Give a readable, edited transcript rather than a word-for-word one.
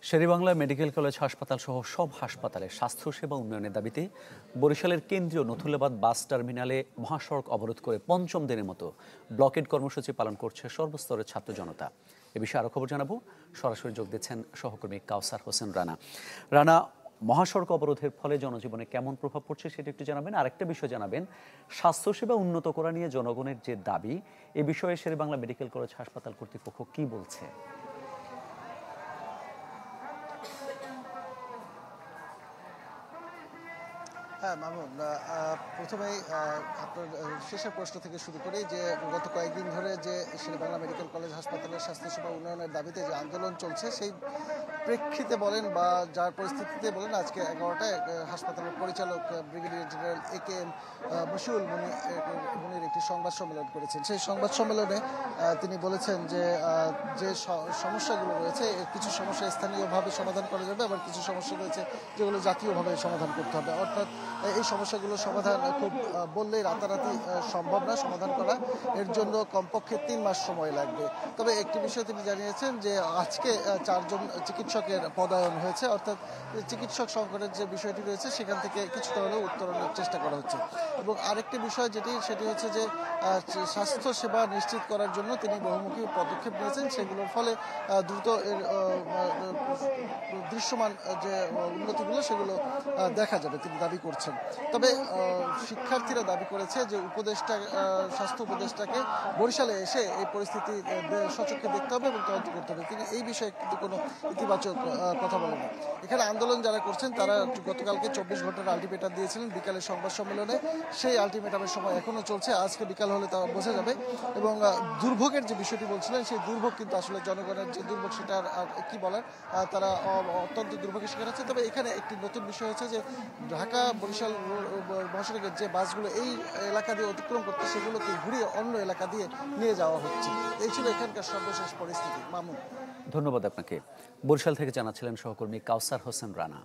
Sherebangla medical college হাসপাতাল সহ সব হাসপাতালে স্বাস্থ্যসেবা উন্নয়নের দাবিতে বরিশালের কেন্দ্রীয় নথুল্লাবাদ বাস টার্মিনালে মহাসড়ক অবরোধ করে পঞ্চম দিনের মতো ব্লকেড কর্মসূচি পালন করছে সর্বস্তরের ছাত্র জনতা। এ বিষয়ে আরও খবর জানাবো, সরাসরি যোগ দিচ্ছেন সহকর্মী কাউসার হোসেন রানা। রানা, মহাসড়ক অবরোধের ফলে জনজীবনে কেমন প্রভাব পড়ছে সেটা একটু জানাবেন। আরেকটা বিষয় জানাবেন, স্বাস্থ্যসেবা উন্নত করা নিয়ে জনগণের যে দাবি, এ বিষয়ে শেরেবাংলা মেডিকেল কলেজ হাসপাতাল কর্তৃপক্ষ কি বলছে? হ্যাঁ মামুন, প্রথমেই আপনার শেষের প্রশ্ন থেকে শুরু করি যে গত কয়েকদিন ধরে যে শেরেবাংলা মেডিকেল কলেজ হাসপাতালের স্বাস্থ্যসেবা উন্নয়নের দাবিতে যে আন্দোলন চলছে, সেই প্রেক্ষিতে বলেন বা যার পরিস্থিতিতে বলেন, আজকে 11টায় হাসপাতালের পরিচালক ব্রিগেডিয়ার জেনারেল এ.কে.এম. মশিউল মুনির একটি সংবাদ সম্মেলন করেছেন। সেই সংবাদ সম্মেলনে তিনি বলেছেন যে যে সমস্যাগুলো রয়েছে, কিছু সমস্যা স্থানীয়ভাবে সমাধান করা যাবে, আবার কিছু সমস্যা রয়েছে যেগুলো জাতীয়ভাবে সমাধান করতে হবে। অর্থাৎ এই সমস্যাগুলোর সমাধান খুব বললেই রাতারাতি সম্ভব না সমাধান করা, এর জন্য কমপক্ষে 3 মাস সময় লাগবে। তবে একটি বিষয় তিনি জানিয়েছেন যে আজকে 4 জন চিকিৎসকের পদায়ন হয়েছে, অর্থাৎ চিকিৎসক সংকটের যে বিষয়টি রয়েছে সেখান থেকে কিছুটা হলেও উত্তরণের চেষ্টা করা হচ্ছে। এবং আরেকটি বিষয় সেটি হচ্ছে যে স্বাস্থ্য সেবা নিশ্চিত করার জন্য তিনি বহুমুখী পদক্ষেপ নিয়েছেন, সেগুলোর ফলে দ্রুত এর দৃশ্যমান যে উন্নতিগুলো সেগুলো দেখা যাবে তিনি দাবি করছেন। তবে শিক্ষার্থীরা দাবি করেছে যে স্বাস্থ্য উপদেষ্টাকে বরিশালে এসে এই পরিস্থিতি সচক্ষে দেখতে হবে এবং তদন্ত করতে হবে। তিনি এই বিষয়ে কিন্তু কোনো ইতিবাচক কথা বলেন। এখানে আন্দোলন যারা করছেন তারা গতকালকে 24 ঘন্টার আলটিমেটাম দিয়েছিলেন বিকালের সংবাদ সম্মেলনে। সেই আলটিমেটামের সময় এখনো চলছে, আজকে বিকাল হলে তা বোঝা যাবে। এবং দুর্ভোগের যে বিষয়টি বলছিলেন, সেই দুর্ভোগ কিন্তু আসলে জনগণের যে দুর্ভোগ সেটা আর কি বলার, তারা অত্যন্ত দুর্ভোগের শিকার হচ্ছে। তবে এখানে একটি নতুন বিষয় হচ্ছে যে ঢাকা বরিশাল মহাসড়কের যে বাসগুলো এই এলাকা দিয়ে অতিক্রম করতে, সেগুলোকে ঘুরিয়ে অন্য এলাকা দিয়ে নিয়ে যাওয়া হচ্ছে। এই ছিল এখানকার সর্বশেষ পরিস্থিতি। মামুন, ধন্যবাদ আপনাকে। বরিশাল থেকে জানাচ্ছিলেন সহকর্মী কাউসার হোসেন রানা।